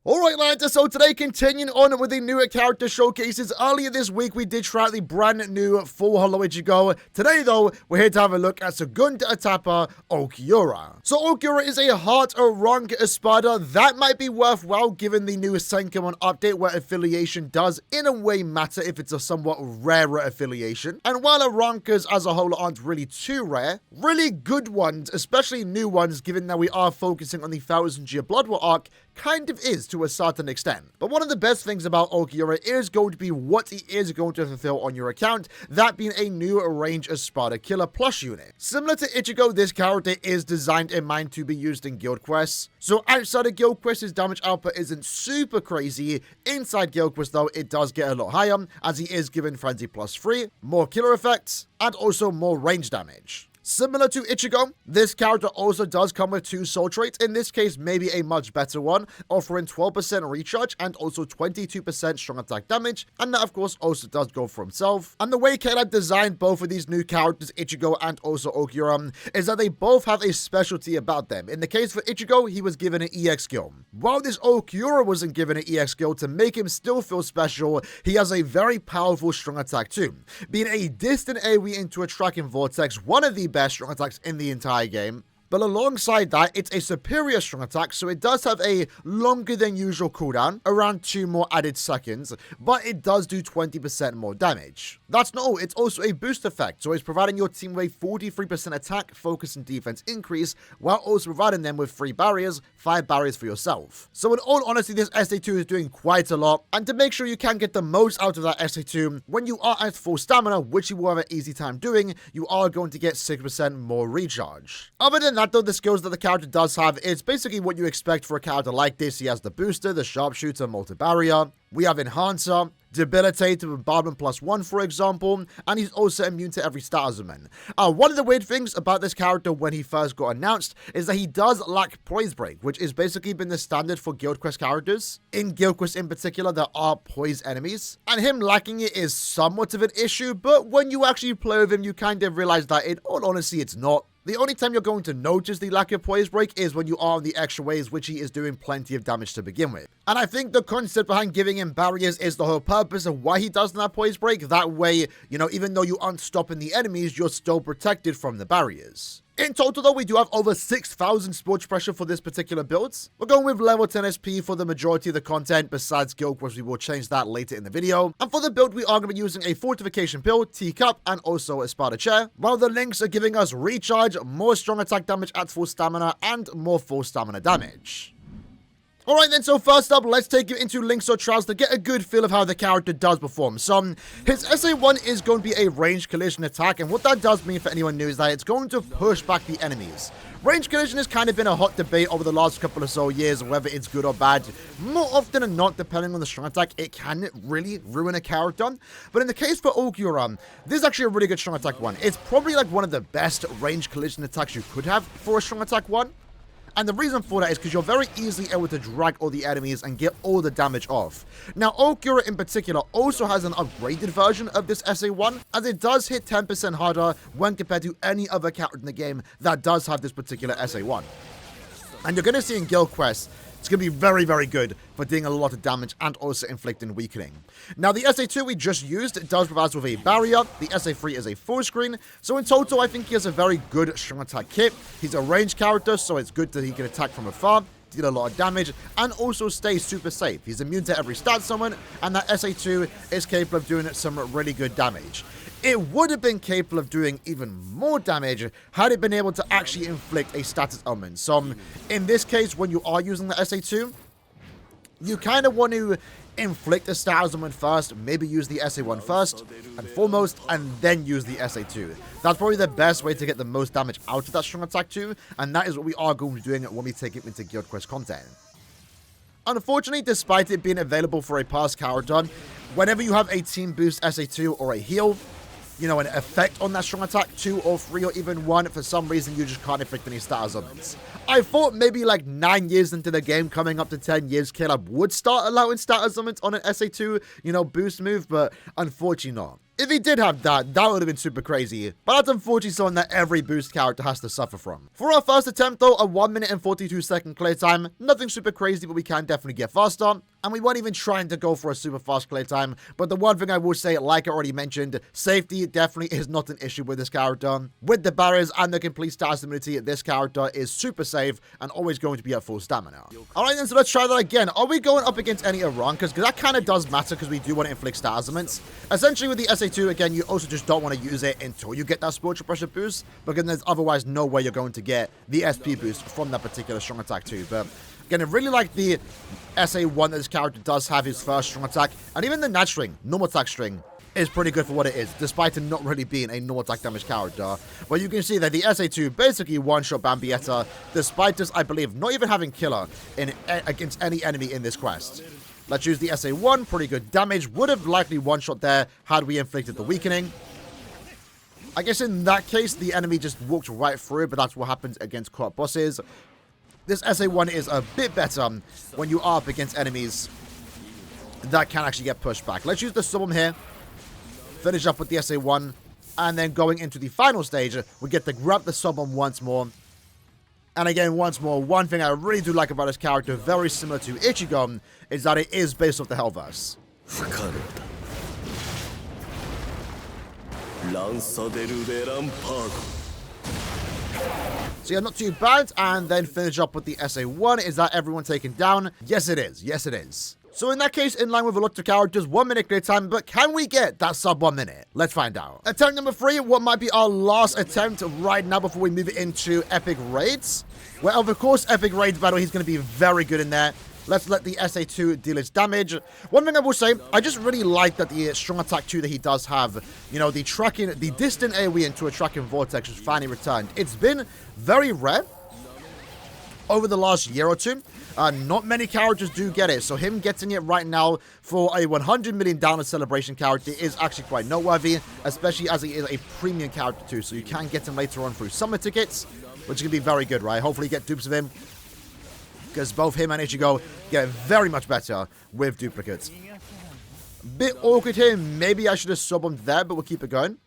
Alright lads, so today continuing on with the newer character showcases. Earlier this week we did try out the brand new full Holo Ichigo. Today though, we're here to have a look at SEGUND ETAPA ULQUIORRA. So ULQUIORRA is a heart rank ESPADA. That might be worthwhile given the new Senkemono update where affiliation does in a way matter if it's a somewhat rarer affiliation. And while rankers as a whole aren't really too rare, really good ones, especially new ones given that we are focusing on the 1000-year Blood War arc, kind of is to a certain extent. But one of the best things about ULQUIORRA is going to be what he is going to fulfill on your account, that being a new range ESPADA killer plush unit. Similar to Ichigo, this character is designed in mind to be used in guild quests. So outside of guild quests, his damage output isn't super crazy. Inside guild quests though, it does get a lot higher, as he is given Frenzy +3, more killer effects, and also more range damage. Similar to Ichigo, this character also does come with 2 soul traits, in this case maybe a much better one, offering 12% recharge and also 22% strong attack damage, and that of course also does go for himself. And the way K-Lab designed both of these new characters, Ichigo and also ULQUIORRA, is that they both have a specialty about them. In the case for Ichigo, he was given an EX skill. While this ULQUIORRA wasn't given an EX skill, to make him still feel special, he has a very powerful strong attack too. Being a distant AoE into a tracking vortex, one of the best strong attacks in the entire game. But alongside that, it's a superior strong attack, so it does have a longer than usual cooldown, around 2 more added seconds, but it does do 20% more damage. That's not all, it's also a boost effect, so it's providing your team with a 43% attack, focus, and defense increase, while also providing them with 3 barriers, 5 barriers for yourself. So in all honesty, this SA2 is doing quite a lot, and to make sure you can get the most out of that SA2, when you are at full stamina, which you will have an easy time doing, you are going to get 6% more recharge. Other than that though, the skills that the character does have is basically what you expect for a character like this. He has the booster, the sharpshooter, multi-barrier. We have enhancer, debilitate with bombardment +1 for example, and he's also immune to every stat element. One of the weird things about this character when he first got announced is that he does lack poise break, which has basically been the standard for guild quest characters. In guild quest in particular, there are poise enemies, and him lacking it is somewhat of an issue, but when you actually play with him, you kind of realize that in all honesty, it's not. The only time you're going to notice the lack of poise break is when you are on the extra waves, which he is doing plenty of damage to begin with. And I think the concept behind giving him barriers is the whole purpose of why he doesn't have poise break. That way, you know, even though you aren't stopping the enemies, you're still protected from the barriers. In total though, we do have over 6,000 sports pressure for this particular build. We're going with level 10 SP for the majority of the content, besides guild quests. We will change that later in the video. And for the build, we are going to be using a fortification pill, teacup, and also a Sparta chair, while the links are giving us recharge, more strong attack damage at full stamina, and more full stamina damage. Alright then, so first up, let's take you into links or trials to get a good feel of how the character does perform. So, his SA1 is going to be a ranged collision attack, and what that does mean for anyone new is that it's going to push back the enemies. Range collision has kind of been a hot debate over the last couple of so years, whether it's good or bad. More often than not, depending on the strong attack, it can really ruin a character. But in the case for ULQUIORRA, this is actually a really good strong attack one. It's probably like one of the best range collision attacks you could have for a strong attack one. And the reason for that is because you're very easily able to drag all the enemies and get all the damage off. Now, ULQUIORRA in particular also has an upgraded version of this SA1, as it does hit 10% harder when compared to any other character in the game that does have this particular SA1. And you're going to see in guild quests, it's going to be very, very good for doing a lot of damage and also inflicting weakening. Now, the SA2 we just used does provide us with a barrier. The SA3 is a full screen. So in total, I think he has a very good strong attack kit. He's a ranged character, so it's good that he can attack from afar, deal a lot of damage, and also stay super safe. He's immune to every stat summon, and that SA2 is capable of doing some really good damage. It would have been capable of doing even more damage had it been able to actually inflict a status element. So in this case, when you are using the SA2, you kind of want to inflict a status element first, maybe use the SA1 first and foremost, and then use the SA2. That's probably the best way to get the most damage out of that strong attack 2, and that is what we are going to be doing when we take it into guild quest content. Unfortunately, despite it being available for a past character, whenever you have a team boost SA2 or a heal, you know, an effect on that strong attack, 2 or 3 or even 1, for some reason you just can't inflict any status elements. I thought maybe like 9 years into the game, coming up to 10 years, K-Lab would start allowing status elements on an SA2, you know, boost move, but unfortunately not. If he did have that, that would have been super crazy. But that's unfortunately something that every boost character has to suffer from. For our first attempt though, a 1 minute and 42 second clear time. Nothing super crazy, but we can definitely get faster. And we weren't even trying to go for a super fast clear time. But the one thing I will say, like I already mentioned, safety definitely is not an issue with this character. With the barriers and the complete status immunity, this character is super safe and always going to be at full stamina. Alright then, so let's try that again. Are we going up against any Iran? Because that kind of does matter because we do want to inflict status immunity. Essentially with the SA2, again, you also just don't want to use it until you get that spiritual pressure boost. Because there's otherwise no way you're going to get the SP boost from that particular strong attack too. But again, I really like the SA1 that this character does have his first strong attack. And even the nat string, normal attack string, is pretty good for what it is, despite it not really being a normal attack damage character. But you can see that the SA2 basically one-shot Bambietta, despite this, I believe, not even having killer against any enemy in this quest. Let's use the SA1, pretty good damage, would have likely one-shot there had we inflicted the weakening. I guess in that case, the enemy just walked right through, but that's what happens against co-op bosses. This SA1 is a bit better when you are up against enemies that can actually get pushed back. Let's use the Summon here. Finish up with the SA1. And then going into the final stage, we get to grab the Summon once more. And again, once more, one thing I really do like about this character, very similar to Ichigo, is that it is based off the Hellverse. So yeah, not too bad. And then finish up with the SA1. Is that everyone taken down? Yes, it is. Yes, it is. So in that case, in line with a lot of characters, 1 minute clear time, but can we get that sub 1 minute? Let's find out. Attempt number 3, what might be our last attempt right now before we move into Epic Raids. Well, of course, Epic Raids battle, he's going to be very good in there. Let's let the SA2 deal its damage. One thing I will say, I just really like that the strong attack 2 that he does have, you know, the distant AoE into a tracking vortex has finally returned. It's been very rare over the last year or two. Not many characters do get it, so him getting it right now for a 100 million download celebration character is actually quite noteworthy, especially as he is a premium character too, so you can get him later on through summer tickets, which can be very good, right? Hopefully you get dupes of him, because both him and Ichigo get very much better with duplicates. Bit awkward here, maybe I should have subbed him there, but we'll keep it going.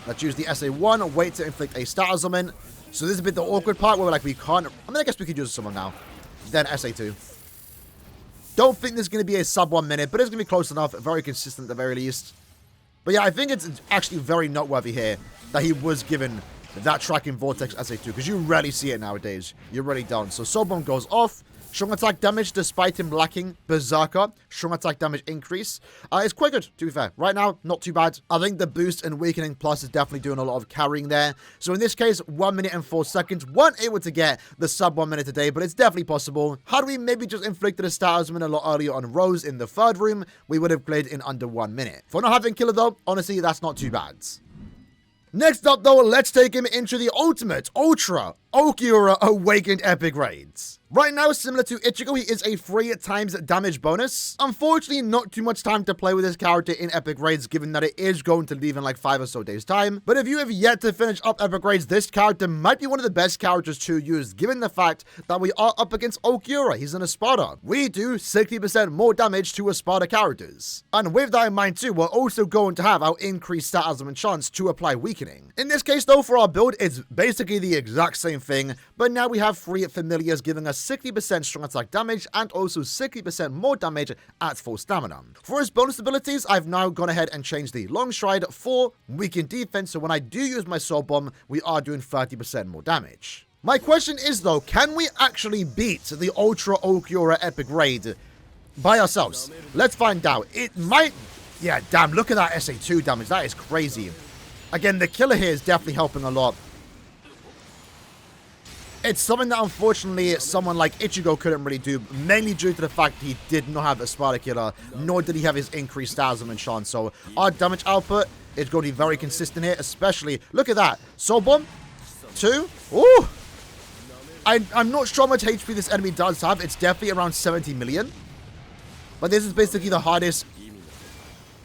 Let's use the SA1, wait to inflict a status summon. So this is a bit the awkward part where we can't... I mean, I guess we could use someone now. Then SA2. Don't think this is going to be a sub 1 minute, but it's going to be close enough. Very consistent at the very least. But yeah, I think it's actually very noteworthy here that he was given that tracking vortex SA2. Because you rarely see it nowadays. You really don't. So Soulbomb goes off. Strong attack damage, despite him lacking Berserker. Strong attack damage increase. It's quite good, to be fair. Right now, not too bad. I think the boost and Weakening Plus is definitely doing a lot of carrying there. So in this case, 1 minute and 4 seconds. Weren't able to get the sub 1 minute today, but it's definitely possible. Had we maybe just inflicted a status a lot earlier on Rose in the third room, we would have played in under 1 minute. For not having killer though, honestly, that's not too bad. Next up though, let's take him into the ultimate, ultra, Ulquiorra Awakened Epic Raids. Right now, similar to Ichigo, he is a 3 times damage bonus. Unfortunately, not too much time to play with this character in Epic Raids, given that it is going to leave in like 5 or so days time. But if you have yet to finish up Epic Raids, this character might be one of the best characters to use, given the fact that we are up against Ulquiorra. He's an Espada. We do 60% more damage to Espada characters. And with that in mind too, we're also going to have our increased status and chance to apply weakening. In this case though, for our build, it's basically the exact same thing, but now we have 3 familiars giving us 60% strong attack damage and also 60% more damage at full stamina. For his bonus abilities, I've now gone ahead and changed the long stride for weakened defense, so when I do use my soul bomb, we are doing 30% more damage. My question is though, can we actually beat the Ultra Ulquiorra Epic Raid by ourselves? Let's find out. It might... Yeah, damn, look at that SA2 damage. That is crazy. Again, the killer here is definitely helping a lot. It's something that unfortunately someone like Ichigo couldn't really do, mainly due to the fact he did not have a Espada killer, nor did he have his increased Dazzle and chance. So our damage output is going to be very consistent here, especially, look at that, Soul Bomb, 2, ooh! I'm not sure how much HP this enemy does have, it's definitely around 70 million. But this is basically the hardest,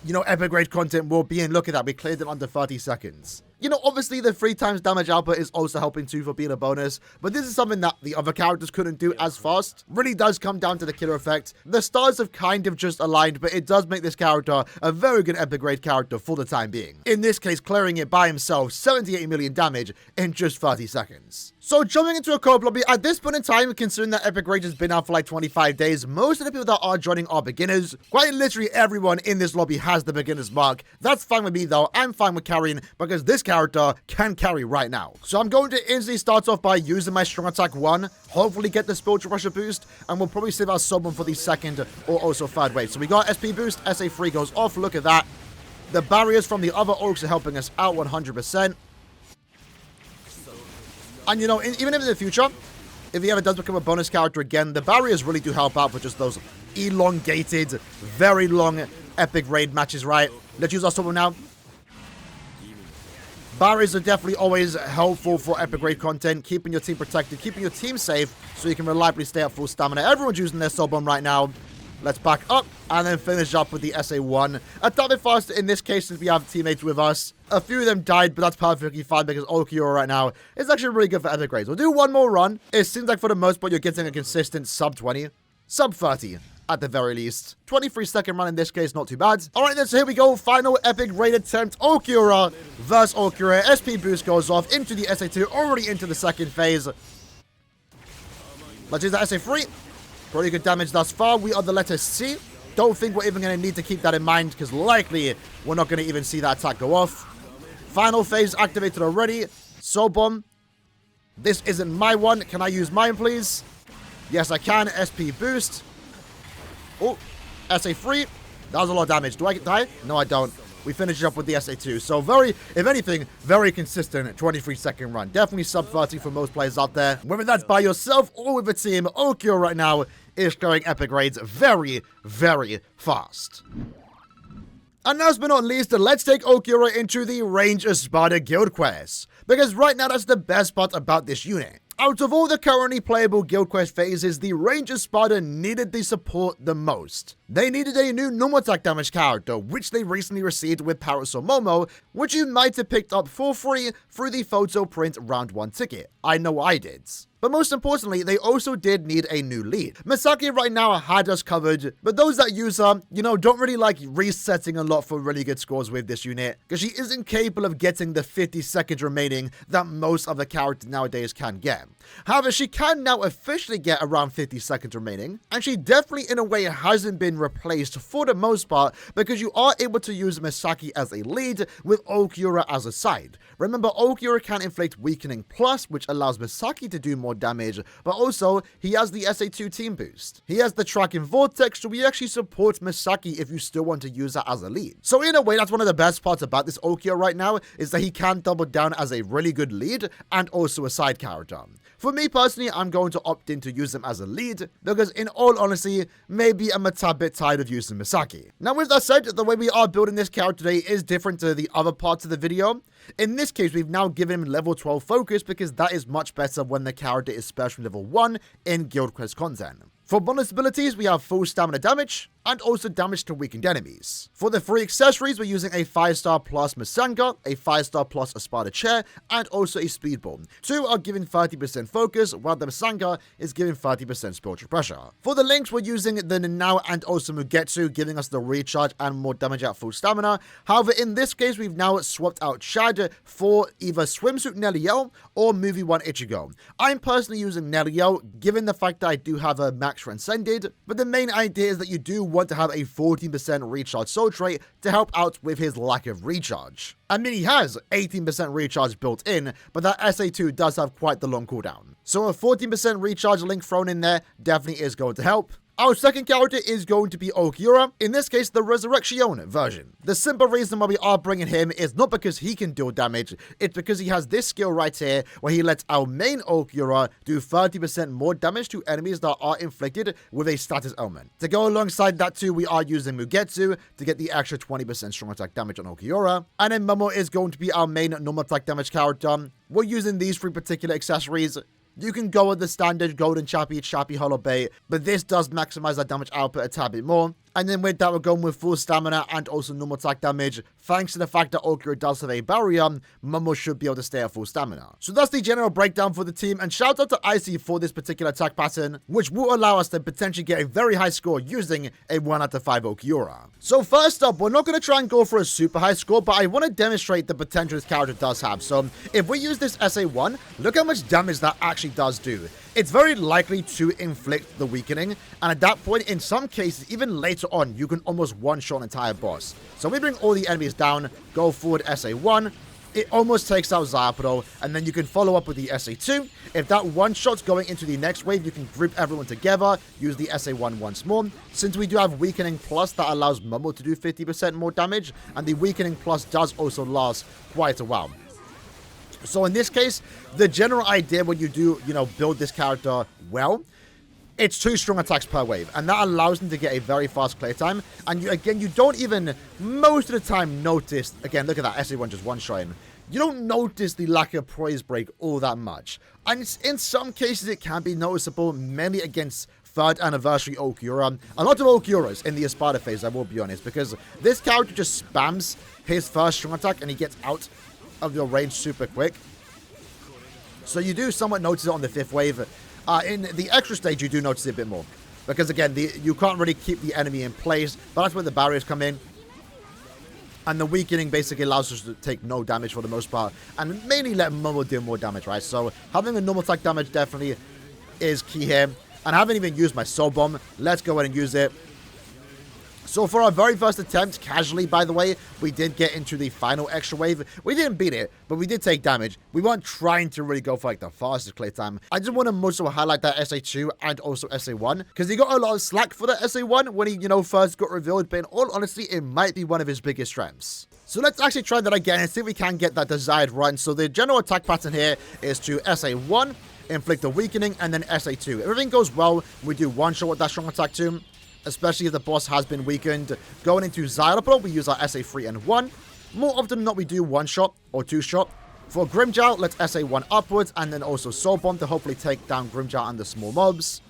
you know, Epic Raid content will be in. Look at that, we cleared it under 30 seconds. You know, obviously the 3 times damage output is also helping too for being a bonus, but this is something that the other characters couldn't do as fast. Really does come down to the killer effect. The stars have kind of just aligned, but it does make this character a very good epic grade character for the time being. In this case, clearing it by himself, 78 million damage in just 30 seconds. So jumping into a co-op lobby, at this point in time, considering that epic grade has been out for like 25 days, most of the people that are joining are beginners. Quite literally everyone in this lobby has the beginner's mark. That's fine with me though. I'm fine with carrying because this character can carry right now. So I'm going to instantly start off by using my strong attack 1, hopefully get the spiritual pressure boost, and we'll probably save our sub 1 for the second or also third wave. So we got SP boost, SA3 goes off, look at that. The barriers from the other orcs are helping us out 100%. And you know, even if in the future, if he ever does become a bonus character again, the barriers really do help out for just those elongated, very long epic raid matches, right? Let's use our sub 1 now. Barriers are definitely always helpful for epic raid content, keeping your team protected, keeping your team safe, so you can reliably stay at full stamina. Everyone's using their sub 1 right now. Let's back up and then finish up with the SA1. A tad bit faster in this case since we have teammates with us. A few of them died, but that's perfectly fine because Ulquiorra right now is actually really good for epic grades. We'll do one more run. It seems like for the most part you're getting a consistent sub 20, sub 30 at the very least. 23-second run in this case, not too bad. All right then, so here we go. Final epic raid attempt. Ulquiorra versus Ulquiorra. SP boost goes off into the SA2, already into the second phase. Let's use that SA3. Pretty good damage thus far. We are the letter C. Don't think we're even going to need to keep that in mind because likely we're not going to even see that attack go off. Final phase activated already. Soul Bomb. This isn't my one. Can I use mine, please? Yes, I can. SP boost. Oh, SA3. That was a lot of damage. Do I die? No, I don't. We finish it up with the SA2. So very, if anything, very consistent 23-second run. Definitely sub 30 for most players out there. Whether that's by yourself or with a team, Ulquiorra right now is going epic grades very, very fast. And last but not least, let's take Ulquiorra into the Range Espada Guild Quest. Because right now, that's the best part about this unit. Out of all the currently playable Guild Quest phases, the Range Espada needed the support the most. They needed a new normal attack damage character, which they recently received with Parasol Momo, which you might have picked up for free through the photo print round 1 ticket. I know I did. But most importantly, they also did need a new lead. Misaki right now had us covered, but those that use her, you know, don't really like resetting a lot for really good scores with this unit, because she isn't capable of getting the 50 seconds remaining that most other characters nowadays can get. However, she can now officially get around 50 seconds remaining, and she definitely in a way hasn't been replaced for the most part, because you are able to use Misaki as a lead with Ulquiorra as a side. Remember, Ulquiorra can inflict Weakening Plus, which allows Misaki to do more damage, but also he has the SA2 team boost. He has the Tracking Vortex, so he actually supports Misaki if you still want to use that as a lead. So in a way, that's one of the best parts about this Ulquiorra right now, is that he can double down as a really good lead and also a side character. For me personally, I'm going to opt in to use him as a lead, because in all honesty, maybe I'm a tad bit tired of using Misaki. Now with that said, the way we are building this character today is different to the other parts of the video. In this case, we've now given him level 12 focus because that is much better when the character is special level 1 in Guild Quest content. For bonus abilities, we have full stamina damage, and also damage to weakened enemies. For the 3 accessories, we're using a 5-star plus Masanga, a 5-star plus Espada Chair, and also a Speedball. 2 are giving 30% focus, while the Masanga is giving 30% spiritual pressure. For the links, we're using the Nanao and also Mugetsu, giving us the recharge and more damage at full stamina. However, in this case, we've now swapped out Chad for either Swimsuit Neliel or Movie 1 Ichigo. I'm personally using Neliel, given the fact that I do have a max transcended, but the main idea is that you do want to have a 14% recharge soul trait to help out with his lack of recharge. I mean, he has 18% recharge built in, but that SA2 does have quite the long cooldown. So a 14% recharge link thrown in there definitely is going to help. Our second character is going to be Ulquiorra, in this case the Resurrection version. The simple reason why we are bringing him is not because he can deal damage, it's because he has this skill right here where he lets our main Ulquiorra do 30% more damage to enemies that are inflicted with a status element. To go alongside that too, we are using Mugetsu to get the extra 20% strong attack damage on Ulquiorra, and then Momo is going to be our main normal attack damage character. We're using these 3 particular accessories. You can go with the standard Golden Chappie Hollow Bait, but this does maximize that damage output a tad bit more. And then with that, we're going with full stamina and also normal attack damage. Thanks to the fact that Ulquiorra does have a barrier, Momo should be able to stay at full stamina. So that's the general breakdown for the team. And shout out to Icy for this particular attack pattern, which will allow us to potentially get a very high score using a 1 out of 5 Ulquiorra. So first up, we're not going to try and go for a super high score, but I want to demonstrate the potential this character does have. So if we use this SA1, look how much damage that actually does do. It's very likely to inflict the weakening, and at that point, in some cases, even later on, you can almost one-shot an entire boss. So we bring all the enemies down, go forward SA1, it almost takes out Zapdo, and then you can follow up with the SA2. If that one-shot's going into the next wave, you can group everyone together, use the SA1 once more. Since we do have Weakening Plus, that allows Momo to do 50% more damage, and the Weakening Plus does also last quite a while. So in this case, the general idea when you do, build this character well, it's 2 strong attacks per wave, and that allows them to get a very fast clear time. And you don't even, most of the time, notice, again, look at that, SA1 just one-shotting. You don't notice the lack of Poise Break all that much. And in some cases, it can be noticeable, mainly against 3rd anniversary Ulquiorra. A lot of Ulquiorras in the Espada phase, I will be honest, because this character just spams his first strong attack, and he gets out of your range super quick. So you do somewhat notice it on the 5th wave. In the extra stage, you do notice it a bit more. Because again, you can't really keep the enemy in place, but that's where the barriers come in. And the weakening basically allows us to take no damage for the most part, and mainly let Momo deal more damage, right? So having a normal attack damage definitely is key here. And I haven't even used my Soul Bomb. Let's go ahead and use it. So for our very first attempt, casually, by the way, we did get into the final extra wave. We didn't beat it, but we did take damage. We weren't trying to really go for like the fastest clear time. I just want to mostly highlight that SA2 and also SA1, because he got a lot of slack for that SA1 when he, first got revealed, but in all honesty, it might be one of his biggest strengths. So let's actually try that again and see if we can get that desired run. So the general attack pattern here is to SA1, inflict a weakening, and then SA2. If everything goes well, we do one shot with that strong attack too. Especially if the boss has been weakened. Going into Zapdo, we use our SA3 and 1. More often than not, we do 1 shot or 2 shot. For Grimmjow, let's SA1 upwards, and then also Soul Bomb to hopefully take down Grimmjow and the small mobs.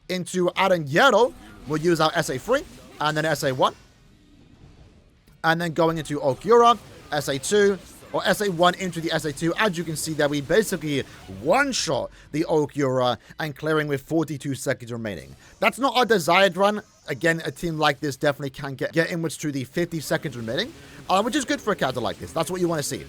Into Aaroniero, we'll use our SA3, and then SA1. And then going into Ulquiorra, SA2, or SA1 into the SA2. As you can see there, we basically one-shot the Ulquiorra and clearing with 42 seconds remaining. That's not our desired run. Again, a team like this definitely can get inwards to the 50 seconds remaining, which is good for a character like this. That's what you want to see.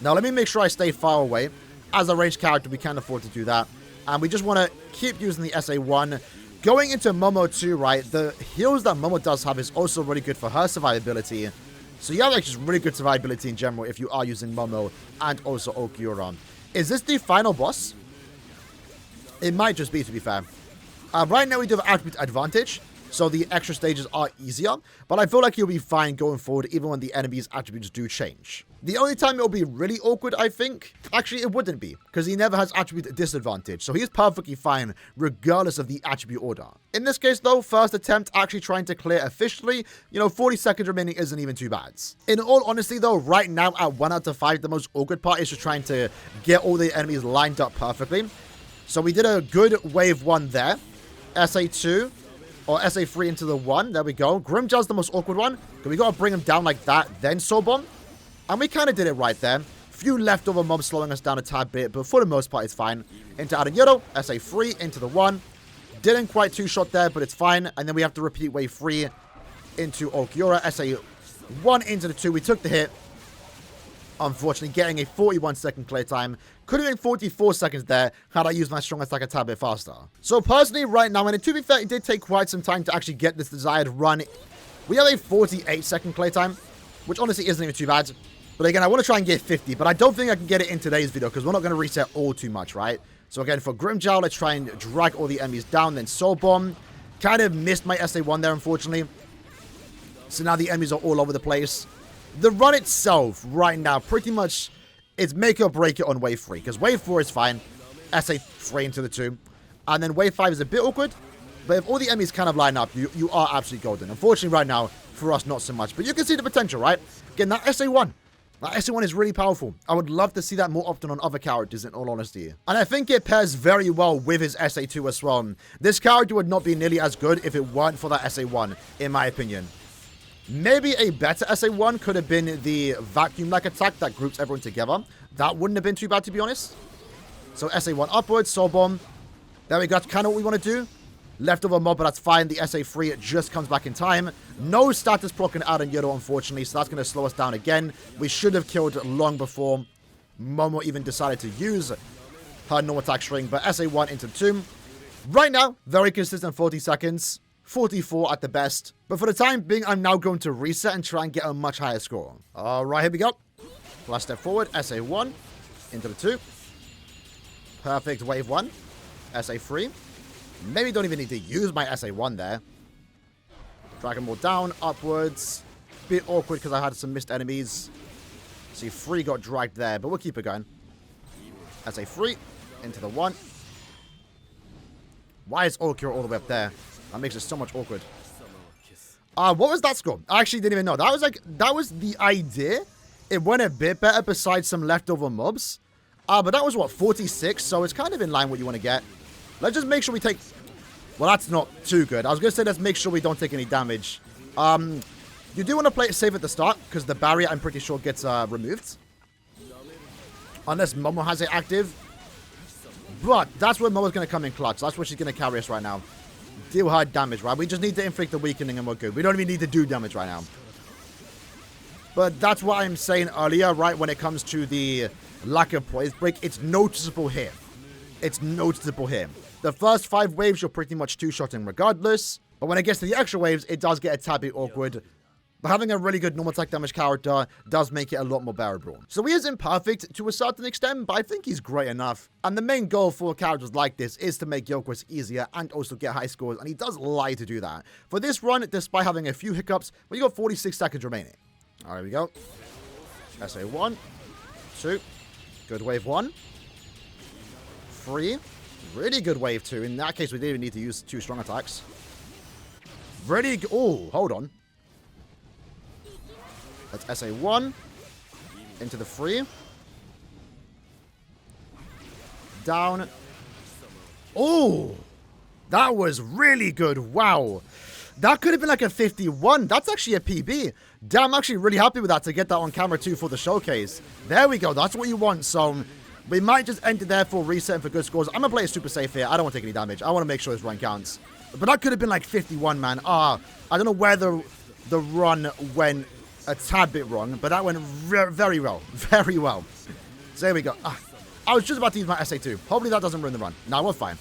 Now, let me make sure I stay far away. As a ranged character, we can't afford to do that. And we just want to keep using the SA1. Going into Momo too, right? The heals that Momo does have is also really good for her survivability. So you have like just really good survivability in general if you are using Momo and also Ulquiorra. Is this the final boss? It might just be, to be fair. Right now we do have attribute advantage, so the extra stages are easier, but I feel like you'll be fine going forward even when the enemy's attributes do change. The only time it'll be really awkward, I think, actually it wouldn't be, because he never has attribute disadvantage, so he's perfectly fine regardless of the attribute order. In this case though, first attempt actually trying to clear officially, 40 seconds remaining isn't even too bad. In all honesty though, right now at 1 out of 5, the most awkward part is just trying to get all the enemies lined up perfectly. So we did a good wave 1 there, SA2, or SA3 into the 1, there we go. Grimmjow's the most awkward one, because we got to bring him down like that, then Soul Bomb. And we kind of did it right there. Few leftover mobs slowing us down a tad bit, but for the most part, it's fine. Into Aaroniero, SA3, into the 1. Didn't quite 2-shot there, but it's fine. And then we have to repeat wave 3 into Ulquiorra, SA1 into the 2. We took the hit. Unfortunately, getting a 41-second clear time. Could have been 44 seconds there had I used my strong attack a tad bit faster. So personally, right now, and to be fair, it did take quite some time to actually get this desired run. We have a 48-second clear time, which honestly isn't even too bad. But again, I want to try and get 50, but I don't think I can get it in today's video because we're not going to reset all too much, right? So again, for Grimmjow, let's try and drag all the enemies down, then Soul Bomb. Kind of missed my SA1 there, unfortunately. So now the enemies are all over the place. The run itself, right now, pretty much, it's make or break it on wave 3. Because wave 4 is fine. SA3 into the 2. And then wave 5 is a bit awkward. But if all the enemies kind of line up, you are absolutely golden. Unfortunately, right now, for us, not so much. But you can see the potential, right? Again, that SA1. That SA1 is really powerful. I would love to see that more often on other characters, in all honesty. And I think it pairs very well with his SA2 as well. This character would not be nearly as good if it weren't for that SA1, in my opinion. Maybe a better SA1 could have been the vacuum-like attack that groups everyone together. That wouldn't have been too bad, to be honest. So SA1 upwards, Soul Bomb. There we go. That's kind of what we want to do. Leftover mob, but that's fine. The SA3, it just comes back in time. No status proc in Aaroniero, unfortunately, so that's going to slow us down again. We should have killed long before Momo even decided to use her normal attack string, but SA1 into Tomb. Right now, very consistent 40 seconds. 44 at the best. But for the time being, I'm now going to reset and try and get a much higher score. All right, here we go. Last step forward, SA1 into the 2. Perfect, wave 1. SA3. Maybe don't even need to use my SA1 there. Dragon Ball down, upwards. Bit awkward because I had some missed enemies. See, 3 got dragged there, but we'll keep it going. SA3 into the 1. Why is Ulquiourrra all the way up there? That makes it so much awkward. What was that score? I actually didn't even know. That was the idea. It went a bit better besides some leftover mobs. But that was what, 46? So it's kind of in line what you want to get. Let's just make sure we take... Well, that's not too good. I was going to say let's make sure we don't take any damage. You do want to play it safe at the start, because the barrier, I'm pretty sure, gets removed. Unless Momo has it active. But that's where Momo's going to come in clutch. That's where she's going to carry us right now. Deal hard damage, right? We just need to inflict the weakening and we're good. We don't even need to do damage right now. But that's what I'm saying earlier, right? When it comes to the lack of poise break, it's noticeable here. It's noticeable here. The first 5 waves, you're pretty much two-shotting regardless. But when it gets to the extra waves, it does get a tad bit awkward. But having a really good normal attack damage character does make it a lot more bearable. So he is imperfect to a certain extent, but I think he's great enough. And the main goal for characters like this is to make Guild Quest easier and also get high scores, and he does lie to do that. For this run, despite having a few hiccups, we got 46 seconds remaining. All right, we go. SA1, 2, good wave 1, 3, really good wave 2. In that case, we didn't even need to use 2 strong attacks. Really, oh, hold on. That's SA1 into the 3. Down. Oh, that was really good. Wow. That could have been like a 51. That's actually a PB. Damn, I'm actually really happy with that to get that on camera too for the showcase. There we go. That's what you want. So we might just end it there for resetting for good scores. I'm going to play it super safe here. I don't want to take any damage. I want to make sure this run counts. But that could have been like 51, man. I don't know where the run went a tad bit wrong, but that went very well. Very well. So there we go. I was just about to use my SA2. Hopefully that doesn't ruin the run. No, we're fine.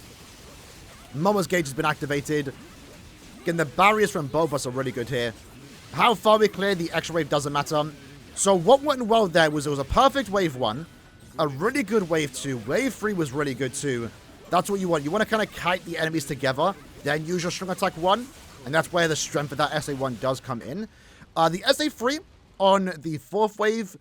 Momo's gauge has been activated. Again, the barriers from both of us are really good here. How far we clear the extra wave doesn't matter. So what went well there was it was a perfect wave 1, a really good wave 2. Wave 3 was really good too. That's what you want. You want to kind of kite the enemies together, then use your strong attack 1, and that's where the strength of that SA1 does come in. The SA3 on the 4th wave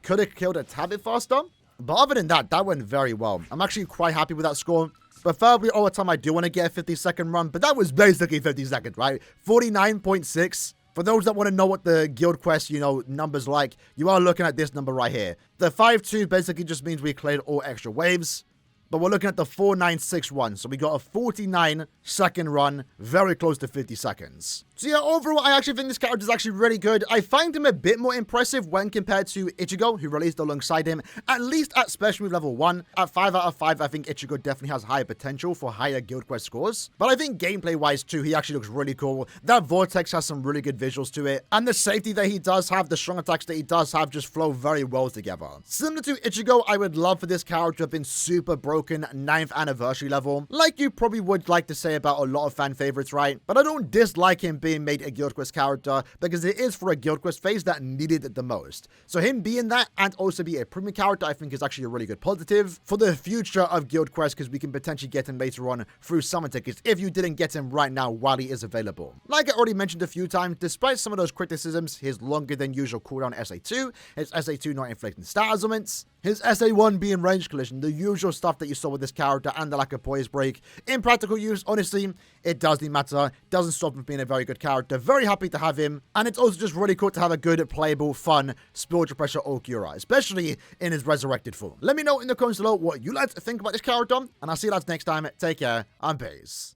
could have killed a tad bit faster. But other than that, that went very well. I'm actually quite happy with that score. Preferably all the time I do want to get a 50-second run. But that was basically 50 seconds, right? 49.6. For those that want to know what the Guild Quest, numbers like, you are looking at this number right here. The 5-2 basically just means we cleared all extra waves. But we're looking at the 4961. So we got a 49-second run, very close to 50 seconds. So yeah, overall, I actually think this character is actually really good. I find him a bit more impressive when compared to Ichigo, who released alongside him, at least at Special Move Level 1. At 5 out of 5, I think Ichigo definitely has higher potential for higher Guild Quest scores. But I think gameplay-wise too, he actually looks really cool. That Vortex has some really good visuals to it. And the safety that he does have, the strong attacks that he does have just flow very well together. Similar to Ichigo, I would love for this character to have been super broken 9th anniversary level, like you probably would like to say about a lot of fan favorites, right? But I don't dislike him being made a Guild Quest character because it is for a Guild Quest phase that needed it the most. So him being that and also be a premium character, I think is actually a really good positive for the future of Guild Quest, because we can potentially get him later on through summon tickets if you didn't get him right now while he is available. Like I already mentioned a few times, despite some of those criticisms, his longer than usual cooldown SA2, his SA2 not inflicting stat ailments, His SA1 being range collision, the usual stuff that you saw with this character, and the lack of poise break. In practical use, honestly, it doesn't matter. Doesn't stop him being a very good character. Very happy to have him. And it's also just really cool to have a good, playable, fun, spiritual pressure Ulquiorra, especially in his resurrected form. Let me know in the comments below what you lads think about this character, and I'll see you lads next time. Take care, and peace.